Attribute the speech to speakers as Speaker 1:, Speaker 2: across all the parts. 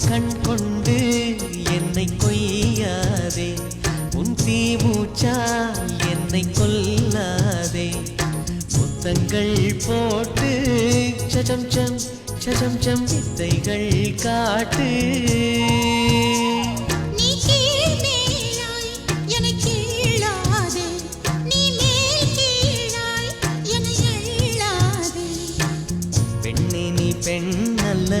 Speaker 1: கண் கொண்டு என்னை கொய்யாதே, உன் தீமூச்சால் என்னை கொல்லாதே. முத்தங்கள் போட்டு சஜம் சம் சஜம் சம் வித்தைகள் காட்டு. பெண்ணல்ல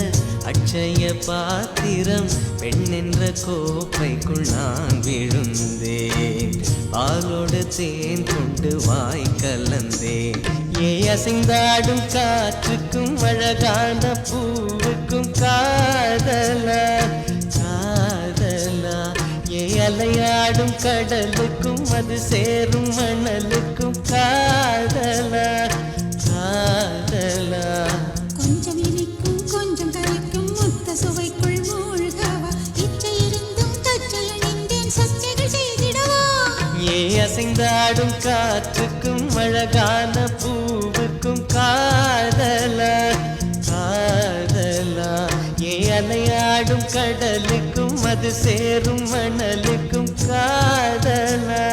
Speaker 1: அட்சய பாத்திரம், பெண் என்ற கோப்பைக்குள் நான் விழுந்தேன். பாலோடு தேன் கொண்டு வாய் கலந்தேன். ஏ அசைந்தாடும் காற்றுக்கும் அழகான பூவுக்கும் காதலா காதலா. ஏ அலையாடும் கடலுக்கும் அது சேரும் மணலுக்கும் காதலா காதலா.
Speaker 2: கொஞ்சம் இனிக்கும் கொஞ்சம் கரைக்கும் முத்த சுவைக்குள் மூழ்கவா, இச்சை இருந்தும் கச்சை அணிந்தேன் சச்சைகள் செய்திடவா.
Speaker 1: ஏ அசைந்தாடும் காற்றுக்கும் அழகான பூவுக்கும் காதலா காதலா. ஏ அலையாடும் கடலுக்கும் அது சேரும் மணலுக்கும் காதலா